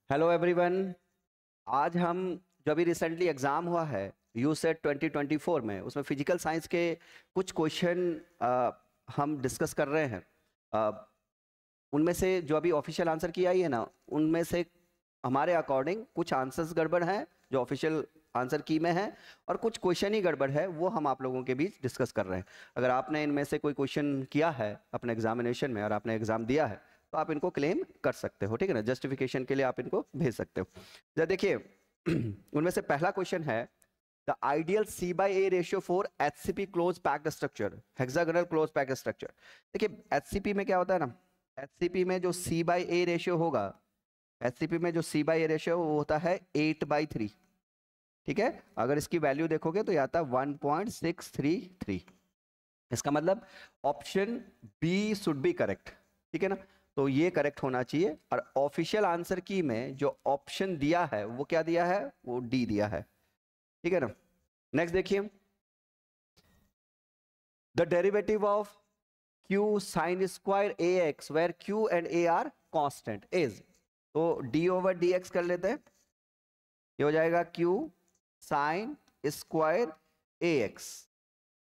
Hello everyone. आज हम जो अभी रिसेंटली एग्ज़ाम हुआ है यूसेट 2024 में, उसमें फिजिकल साइंस के कुछ क्वेश्चन हम डिस्कस कर रहे हैं। उनमें से जो अभी ऑफिशियल आंसर की आई है ना, उनमें से हमारे अकॉर्डिंग कुछ आंसर्स गड़बड़ हैं जो ऑफिशियल आंसर की में है, और कुछ क्वेश्चन ही गड़बड़ है, वो हम आप लोगों के बीच डिस्कस कर रहे हैं। अगर आपने इनमें से कोई क्वेश्चन किया है अपने एग्जामिनेशन में और आपने एग्जाम दिया है तो आप इनको क्लेम कर सकते हो, ठीक है ना। जस्टिफिकेशन के लिए आप इनको भेज सकते हो। जरा देखिए उनमें से पहला क्वेश्चन है, the ideal C by A ratio for HCP close packed structure, hexagonal close packed structure. देखिए एचसीपी में क्या होता है ना, एचसीपी में जो सी बाई ए रेशियो होगा, एचसीपी में जो सी बाई ए रेशियो वो होता है 8/3। ठीक है, अगर इसकी वैल्यू देखोगे तो ये आता है 1.633। इसका मतलब option B should be correct, ठीक है ना। तो ये करेक्ट होना चाहिए, और ऑफिशियल आंसर की में जो ऑप्शन दिया है वो क्या दिया है, वो डी दिया है, ठीक है ना। नेक्स्ट देखिए, the derivative of Q sine square A X where Q and A are constant is, तो डी ओवर डी एक्स कर लेते हैं। ये हो जाएगा Q sine square A X,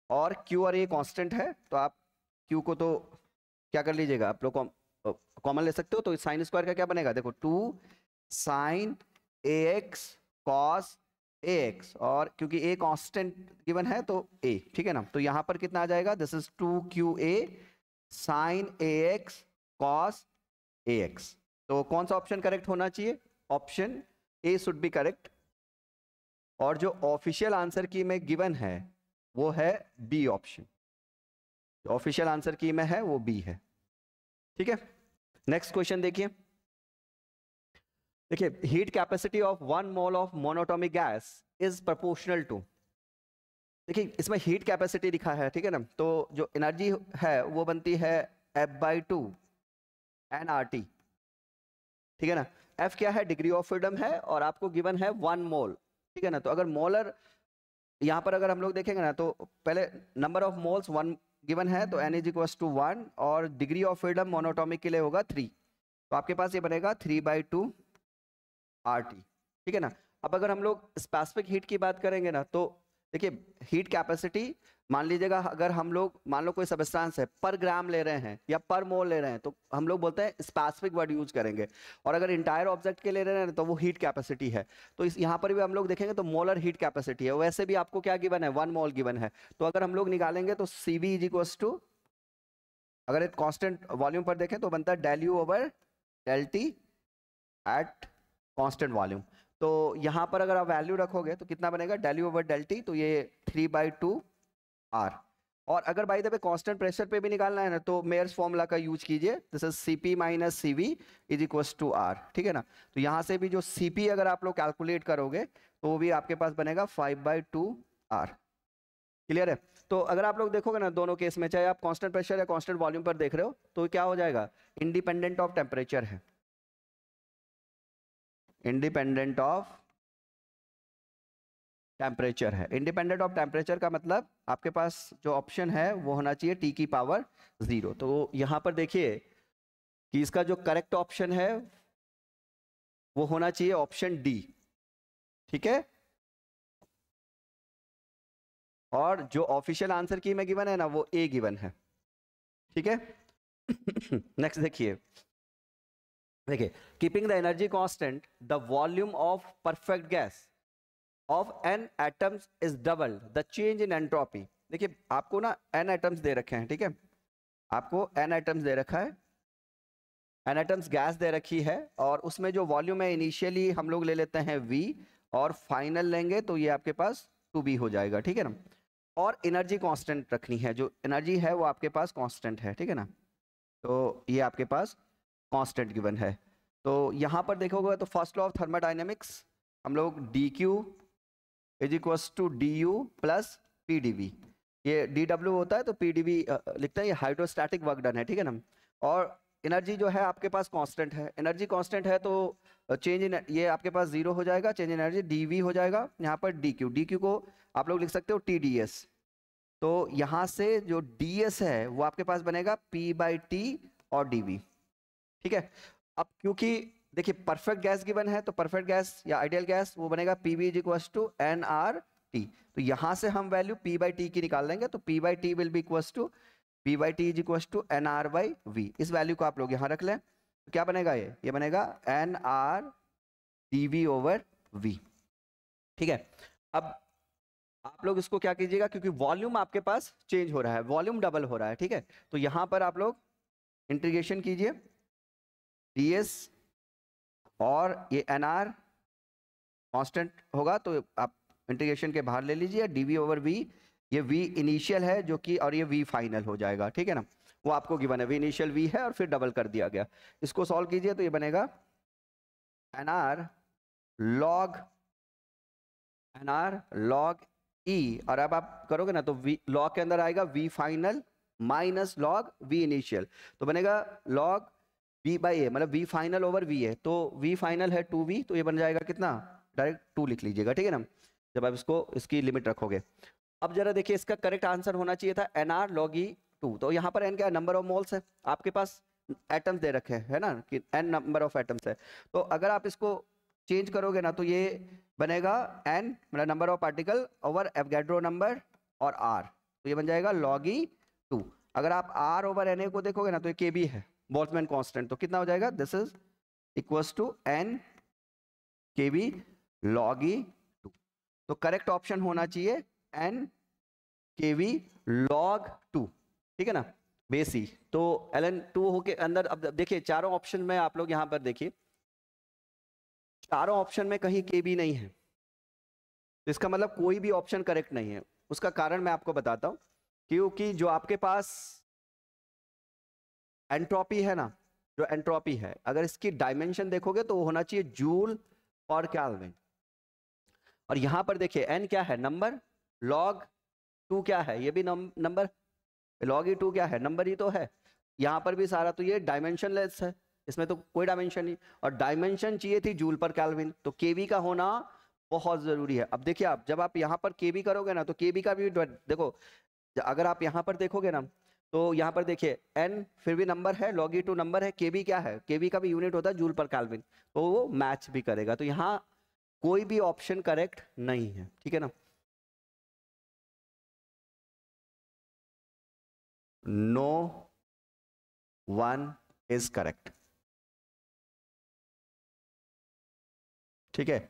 और क्यू और ए कांस्टेंट है तो आप क्यू को तो क्या कर लीजिएगा, आप लोग कॉमन ले सकते हो, तो साइन स्क्वायर का क्या बनेगा, देखो 2 sign A X cos A X, और क्योंकि ए कांस्टेंट गिवन है तो ए, ठीक है ना। तो यहां पर कितना आ जाएगा, this is 2QA sine A X cos A X. तो कौन सा ऑप्शन करेक्ट होना चाहिए, option A should be correct, और जो ऑफिशियल आंसर की में गिवन है वो है बी ऑप्शन। ऑफिशियल आंसर की में है वो बी है, ठीक है। नेक्स्ट क्वेश्चन देखिए, heat capacity of 1 mole of monatomic gas is proportional to. देखिए इसमें हीट कैपेसिटी लिखा है, ठीक है ना, तो जो एनर्जी है वो बनती है F/2 nRT, ठीक है ना। F क्या है, डिग्री ऑफ फ्रीडम है, और आपको गिवन है 1 मोल, ठीक है ना। तो अगर मोलर यहां पर अगर हम लोग देखेंगे ना, तो पहले नंबर ऑफ मोल्स 1 गिवन है, तो N इज इक्वल टू 1, और डिग्री ऑफ फ्रीडम मोनोटॉमिक के लिए होगा 3, तो आपके पास ये बनेगा 3/2 RT, ठीक है ना। अब अगर हम लोग स्पेसिफिक हीट की बात करेंगे ना, तो देखिए हीट कैपेसिटी, मान लीजिएगा अगर हम लोग मान लो कोई सबस्टेंस है पर ग्राम ले रहे हैं या पर मोल ले रहे हैं, तो हम लोग बोलते हैं स्पेसिफिक वर्ड यूज करेंगे, और अगर इंटायर ऑब्जेक्ट के ले रहे हैं तो वो हीट कैपेसिटी है। तो इस यहाँ पर भी हम लोग देखेंगे तो मोलर हीट कैपेसिटी है, वैसे भी आपको क्या गिवन है, 1 मोल गिवन है। तो अगर हम लोग निकालेंगे तो CV इज इक्वल टू, अगर एक कांस्टेंट वॉल्यूम पर देखें तो बनता है del U over del T at constant volume. तो यहां पर अगर आप वैल्यू रखोगे तो कितना बनेगा, del U over del T, तो ये 3/2 R। और अगर by the way constant pressure पे भी निकालना है ना, तो मेयर्स फॉर्मूला का यूज कीजिए, this is CP minus CV is equal to R, ठीक है ना। तो यहां से भी जो CP अगर आप लोग कैलकुलेट करोगे तो वो भी आपके पास बनेगा 5/2 R। क्लियर है। तो अगर आप लोग देखोगे ना दोनों केस में, चाहे आप कांस्टेंट प्रेशर या कांस्टेंट वॉल्यूम पर देख रहे हो, तो क्या हो जाएगा, इंडिपेंडेंट ऑफ टेम्परेचर है, इंडिपेंडेंट ऑफ टेम्परेचर है। इंडिपेंडेंट ऑफ टेम्परेचर का मतलब आपके पास जो ऑप्शन है वो होना चाहिए T की पावर 0। तो यहां पर देखिए कि इसका जो करेक्ट ऑप्शन है वो होना चाहिए ऑप्शन डी, ठीक है। और जो ऑफिशियल आंसर की में गिवन है ना वो ए गिवन है, ठीक है। नेक्स्ट देखिए, keeping the energy constant the volume of perfect gas off n atoms is double the change in entropy. देखिए आपको ना n एटम्स दे रखे हैं, ठीक है, आपको n एटम्स दे रखा है, n एटम्स गैस दे रखी है, और उसमें जो वॉल्यूम है इनिशियली हम लोग ले लेते हैं V, और फाइनल लेंगे तो ये आपके पास 2B हो जाएगा, ठीक है ना। और एनर्जी कांस्टेंट रखनी है, जो एनर्जी है वो आपके पास कांस्टेंट है, ठीक है ना। तो ये आपके पास कांस्टेंट गिवन है। तो यहां पर देखोगे तो फर्स्ट लॉ ऑफ थर्मोडायनेमिक्स, हम लोग dQ is equals to DU plus PdV, ये DW होता है तो PdV लिखते हैं, ये हाइड्रोस्टैटिक वर्क डन है, ठीक है ना। और एनर्जी जो है आपके पास कांस्टेंट है, एनर्जी कांस्टेंट है तो चेंज इन ये आपके पास 0 हो जाएगा, चेंज इन एनर्जी DV हो जाएगा, यहाँ पर DQ को आप लोग लिख सकते हो TdS। तो यहां से जो DS है वो आपके पास बनेगा P/T और DV, ठीक है। अब क्योंकि देखिए परफेक्ट गैस गिवन है, तो परफेक्ट गैस या आइडियल गैस वो बनेगा PV is equals to nRT। तो यहां से हम वैल्यू P/T की निकाल लेंगे, तो P/T will be equals to P/T is equals to nR/V। इस वैल्यू को आप लोग यहां रख लें, तो क्या बनेगा, ये बनेगा nR/dV/V। ठीक है, अब आप लोग इसको क्या कीजिएगा, क्योंकि वॉल्यूम आपके पास चेंज हो रहा है, वॉल्यूम डबल हो रहा है, ठीक है, तो यहां पर आप लोग इंटीग्रेशन कीजिए ds, और ये nR कांस्टेंट होगा तो आप इंटीग्रेशन के बाहर ले लीजिए, dV/V, ये V इनिशियल है जो कि, और ये V फाइनल हो जाएगा, ठीक है ना, वो आपको गिवन है, V इनिशियल V है और फिर डबल कर दिया गया। इसको सॉल्व कीजिए तो ये बनेगा nR log E, और अब आप करोगे ना तो V log के अंदर आएगा V final minus log V initial, तो बनेगा log V/A, मतलब V फाइनल ओवर V है, तो V फाइनल है 2V, तो ये बन जाएगा कितना, डायरेक्ट 2 लिख लीजिएगा, ठीक है ना, जब आप इसको इसकी लिमिट रखोगे। अब जरा देखिए इसका करेक्ट आंसर होना चाहिए था nR log E2, तो यहाँ पर n क्या है, नंबर ऑफ मोल्स है, आपके पास एटम्स दे रखे हैं, है ना, कि n नंबर ऑफ एटम्स है, तो अगर आप इसको चेंज करोगे ना तो ये बनेगा n मतलब number of particle over Avogadro number और r, तो ये बन जाएगा log E2। अगर आप r ओवर na को देखोगे ना तो ये kb है, बोल्ट्जमैन कांस्टेंट, तो कितना हो जाएगा, this is equals to n kb log E2। तो करेक्ट ऑप्शन होना चाहिए n kb log 2, ठीक है ना, बेस E। तो ln2 हो के अंदर, अब देखिए चारों ऑप्शन में आप लोग यहाँ पर देखिए, चारों ऑप्शन में कहीं kb नहीं है, तो इसका मतलब कोई भी ऑप्शन करेक्ट नहीं है। उसका कारण मैं आपको बताता हूं, क्योंकि जो आपके पास एंट्रोपी है ना, जो एंट्रोपी है, अगर इसकी डायमेंशन देखोगे तो वो होना चाहिए जूल पर केल्विन, और यहां पर देखिए n क्या है, नंबर, log 2 क्या है, ये भी नंबर, log E2 क्या है, नंबर ही तो है, यहां पर भी सारा, तो ये डायमेंशनलेस है, इसमें तो कोई डायमेंशन नहीं, और डायमेंशन चाहिए थी जूल पर केल्विन, तो केवी का होना बहुत जरूरी है। अब देखिए आप जब आप यहां पर केवी करोगे ना तो केवी का भी देखो, अगर आप यहां पर देखोगे ना तो यहां पर देखिए n फिर भी नंबर है, log E2 नंबर है, केवी क्या है, केवी का भी यूनिट होता है जूल पर केल्विन, तो वो मैच भी करेगा, तो यहां कोई भी ऑप्शन करेक्ट नहीं है, ठीक है ना, नो वन इज करेक्ट, ठीक है,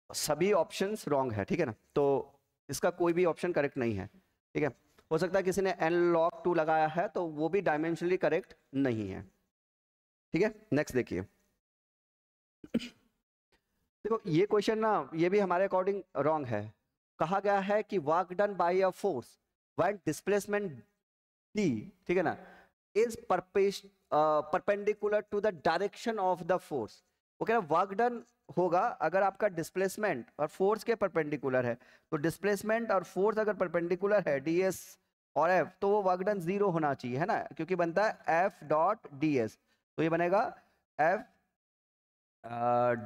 सभी ऑप्शंस रॉन्ग है, ठीक है ना, तो इसका कोई भी ऑप्शन करेक्ट नहीं है, ठीक है, हो सकता है किसी ने n log 2 लगाया है तो वो भी डायमेंशनली करेक्ट नहीं है, ठीक है। नेक्स्ट देखिए, देखो ये क्वेश्चन ना, ये भी हमारे अकॉर्डिंग रॉन्ग है। कहा गया है कि work done by a force when displacement d, ठीक है ना, is perpendicular to the direction of the force. वो कह रहा है वर्क डन होगा अगर आपका डिस्प्लेसमेंट और फोर्स के परपेंडिकुलर है, तो डिस्प्लेसमेंट और फोर्स अगर परपेंडिकुलर है ds और f, तो वो वर्क डन 0 होना चाहिए, है ना, क्योंकि बनता है f डॉट ds, तो ये बनेगा f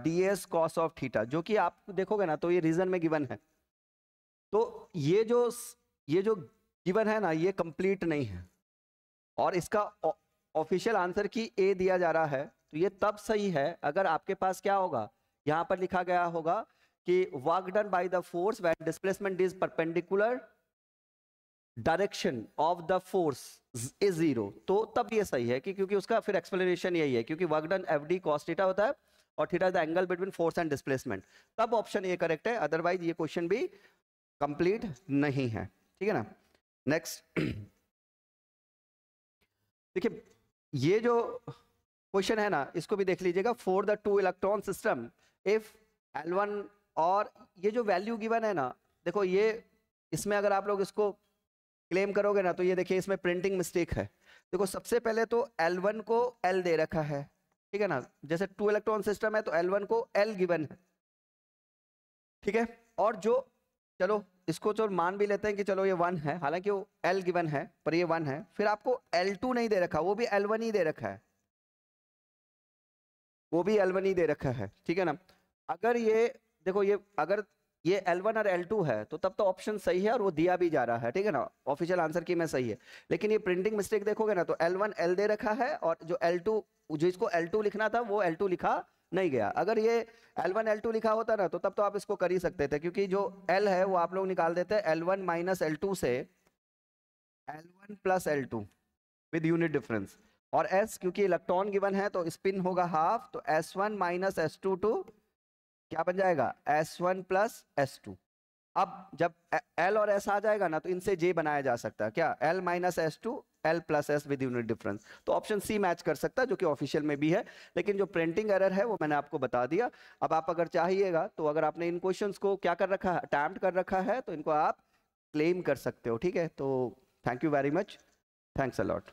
ds cos of theta, जो कि आप देखोगे ना तो ये रीजन में गिवन है, तो ये जो गिवन है ना ये कंप्लीट नहीं है, और इसका ऑफिशियल आंसर की ए दिया जा रहा है, तो ये तब सही है अगर आपके पास क्या होगा, यहां पर लिखा गया होगा कि work done by the force when displacement is perpendicular direction of the force is 0, तो तब ये सही है कि क्योंकि उसका फिर एक्सप्लेनेशन यही है, क्योंकि work done F D cos theta होता है और theta is the angle between force and displacement, तब ऑप्शन ए करेक्ट है, अदरवाइज ये क्वेश्चन भी कंप्लीट नहीं है, ठीक है ना। नेक्स्ट देखिए, ये जो क्वेश्चन है ना इसको भी देख लीजिएगा, for the 2 electron system if L1, और ये जो वैल्यू गिवन है ना, देखो ये इसमें अगर आप लोग इसको क्लेम करोगे ना तो ये देखिए इसमें प्रिंटिंग मिस्टेक है। देखो सबसे पहले तो L1 को L दे रखा है, ठीक है ना, जैसे 2 इलेक्ट्रॉन सिस्टम है तो L1 को L गिवन है, ठीक है, और जो चलो इसको तो मान भी लेते हैं कि चलो ये 1 है, हालांकि वो L गिवन है पर ये 1 है, फिर आपको L2 नहीं दे रखा, वो भी L1 ही दे रखा है, वो भी L1 ही दे रखा है, ठीक है ना। अगर ये देखो ये अगर ये L1 और L2 है तो तब तो ऑप्शन सही है और वो दिया भी जा रहा है, ठीक है ना, ऑफिशियल आंसर की में सही है, लेकिन ये प्रिंटिंग मिस्टेक देखोगे ना तो L1 L दे रखा है और जो L2 जो इसको L2 लिखना था वो L2 लिखा नहीं गया। अगर ये L1 L2 लिखा होता ना तो तब तो आप इसको कर ही सकते थे, क्योंकि जो L है वो आप लोग निकाल देते हैं L1 माइनस L2 से L1 plus L2 with unit difference, और S क्योंकि इलेक्ट्रॉन गिवन है तो स्पिन होगा हाफ, तो S1 माइनस S2 टू क्या बन जाएगा S1 प्लस S2। अब जब L और S आ जाएगा ना तो इनसे J बनाया जा सकता है, क्या L minus S2 L plus S with unit difference. तो ऑप्शन सी मैच कर सकता है, जो कि ऑफिशियल में भी है, लेकिन जो प्रिंटिंग एरर है वो मैंने आपको बता दिया। अब आप अगर चाहिएगा तो अगर आपने इन क्वेश्चंस को क्या कर रखा है, अटैम्प्ट कर रखा है, तो इनको आप क्लेम कर सकते हो, ठीक है। तो thank you very much, thanks a lot.